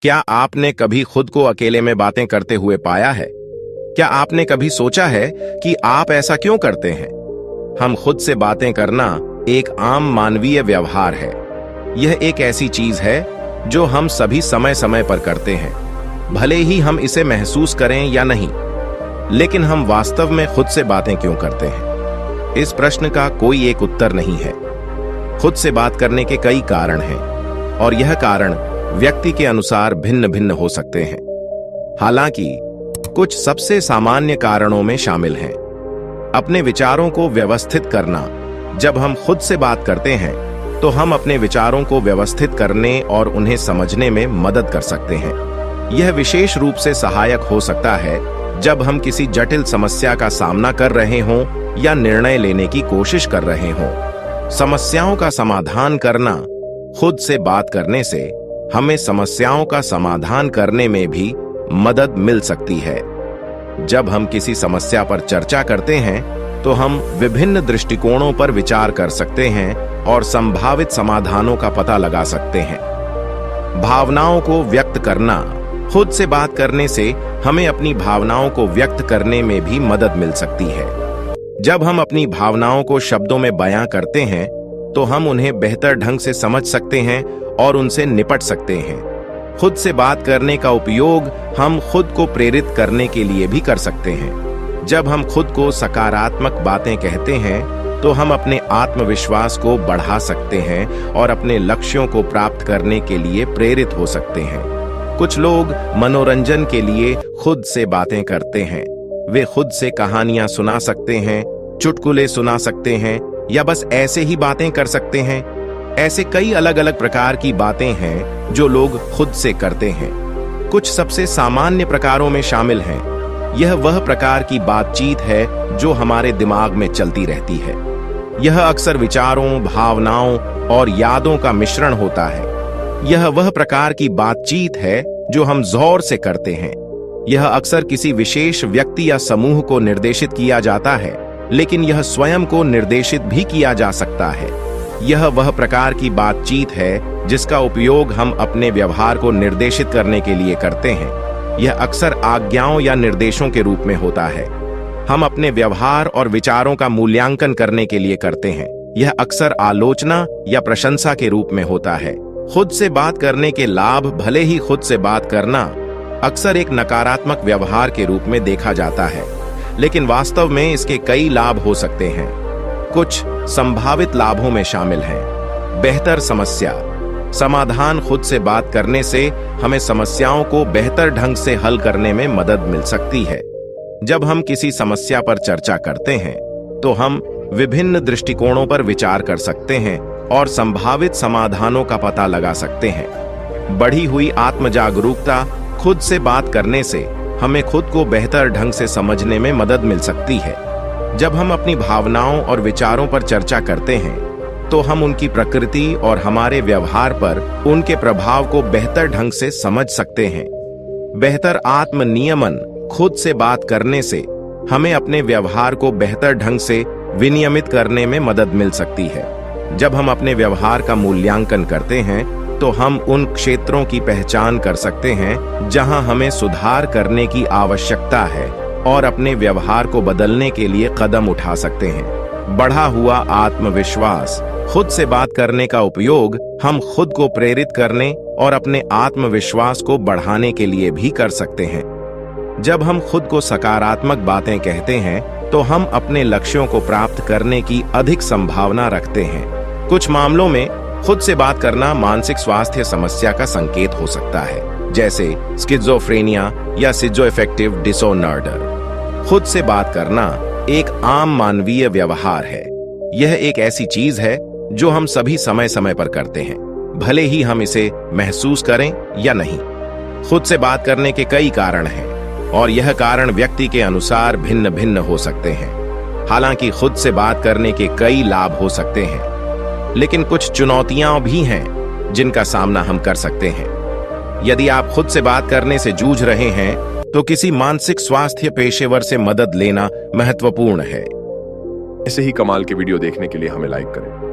क्या आपने कभी खुद को अकेले में बातें करते हुए पाया है? क्या आपने कभी सोचा है कि आप ऐसा क्यों करते हैं? हम खुद से बातें करना एक आम मानवीय व्यवहार है। यह एक ऐसी चीज है जो हम सभी समय समय पर करते हैं, भले ही हम इसे महसूस करें या नहीं। लेकिन हम वास्तव में खुद से बातें क्यों करते हैं? इस प्रश्न का कोई एक उत्तर नहीं है। खुद से बात करने के कई कारण हैं, और यह कारण व्यक्ति के अनुसार भिन्न भिन्न हो सकते हैं। हालांकि कुछ सबसे सामान्य कारणों में शामिल हैं। अपने विचारों को व्यवस्थित करना। जब हम खुद से बात करते हैं तो हम अपने विचारों को व्यवस्थित करने और उन्हें समझने में मदद कर सकते हैं। यह विशेष रूप से सहायक हो सकता है जब हम किसी जटिल समस्या का सामना कर रहे हों या निर्णय लेने की कोशिश कर रहे हों। समस्याओं का समाधान करना। खुद से बात करने से हमें समस्याओं का समाधान करने में भी मदद मिल सकती है। जब हम किसी समस्या पर चर्चा करते हैं तो हम विभिन्न दृष्टिकोणों पर विचार कर सकते हैं और संभावित समाधानों का पता लगा सकते हैं। भावनाओं को व्यक्त करना। खुद से बात करने से हमें अपनी भावनाओं को व्यक्त करने में भी मदद मिल सकती है। जब हम अपनी भावनाओं को शब्दों में बयां करते हैं तो हम उन्हें बेहतर ढंग से समझ सकते हैं और उनसे निपट सकते हैं। खुद से बात करने का उपयोग हम खुद को प्रेरित करने के लिए भी कर सकते हैं। जब हम खुद को सकारात्मक बातें कहते हैं तो हम अपने आत्मविश्वास को बढ़ा सकते हैं और अपने लक्ष्यों को प्राप्त करने के लिए प्रेरित हो सकते हैं। कुछ लोग मनोरंजन के लिए खुद से बातें करते हैं। वे खुद से कहानियां सुना सकते हैं, चुटकुले सुना सकते हैं या बस ऐसे ही बातें कर सकते हैं। ऐसे कई अलग अलग प्रकार की बातें हैं जो लोग खुद से करते हैं। कुछ सबसे सामान्य प्रकारों में शामिल हैं। यह वह प्रकार की बातचीत है जो हमारे दिमाग में चलती रहती है। यह अक्सर विचारों, भावनाओं और यादों का मिश्रण होता है। यह वह प्रकार की बातचीत है जो हम जोर से करते हैं। यह अक्सर किसी विशेष व्यक्ति या समूह को निर्देशित किया जाता है, लेकिन यह स्वयं को निर्देशित भी किया जा सकता है। यह वह प्रकार की बातचीत है जिसका उपयोग हम अपने व्यवहार को निर्देशित करने के लिए करते हैं। यह अक्सर आज्ञाओं या निर्देशों के रूप में होता है। हम अपने व्यवहार और विचारों का मूल्यांकन करने के लिए करते हैं। यह अक्सर आलोचना या प्रशंसा के रूप में होता है। खुद से बात करने के लाभ। भले ही खुद से बात करना अक्सर एक नकारात्मक व्यवहार के रूप में देखा जाता है, लेकिन वास्तव में इसके कई लाभ हो सकते हैं। कुछ संभावित लाभों में शामिल हैं। बेहतर समस्या समाधान। खुद से बात करने से हमें समस्याओं को बेहतर ढंग से हल करने में मदद मिल सकती है। जब हम किसी समस्या पर चर्चा करते हैं तो हम विभिन्न दृष्टिकोणों पर विचार कर सकते हैं और संभावित समाधानों का पता लगा सकते हैं। बढ़ी हुई आत्म जागरूकता। खुद से बात करने से हमें खुद को बेहतर ढंग से समझने में मदद मिल सकती है। जब हम अपनी भावनाओं और विचारों पर चर्चा करते हैं तो हम उनकी प्रकृति और हमारे व्यवहार पर उनके प्रभाव को बेहतर ढंग से समझ सकते हैं। बेहतर आत्म नियमन। खुद से बात करने से हमें अपने व्यवहार को बेहतर ढंग से विनियमित करने में मदद मिल सकती है। जब हम अपने व्यवहार का मूल्यांकन करते हैं तो हम उन क्षेत्रों की पहचान कर सकते हैं जहां हमें सुधार करने की आवश्यकता है और अपने व्यवहार को बदलने के लिए कदम उठा सकते हैं। बढ़ा हुआ आत्मविश्वास। खुद से बात करने का उपयोग हम खुद को प्रेरित करने और अपने आत्मविश्वास को बढ़ाने के लिए भी कर सकते हैं। जब हम खुद को सकारात्मक बातें कहते हैं तो हम अपने लक्ष्यों को प्राप्त करने की अधिक संभावना रखते हैं। कुछ मामलों में खुद से बात करना मानसिक स्वास्थ्य समस्या का संकेत हो सकता है, जैसे स्किज़ोफ्रेनिया या सिजोअफेक्टिव डिसऑर्डर। खुद से बात करना एक आम मानवीय व्यवहार है। यह एक ऐसी चीज है जो हम सभी समय समय पर करते हैं, भले ही हम इसे महसूस करें या नहीं। खुद से बात करने के कई कारण हैं और यह कारण व्यक्ति के अनुसार भिन्न भिन्न हो सकते हैं। हालांकि खुद से बात करने के कई लाभ हो सकते हैं, लेकिन कुछ चुनौतियां भी हैं जिनका सामना हम कर सकते हैं। यदि आप खुद से बात करने से जूझ रहे हैं तो किसी मानसिक स्वास्थ्य पेशेवर से मदद लेना महत्वपूर्ण है। ऐसे ही कमाल के वीडियो देखने के लिए हमें लाइक करें।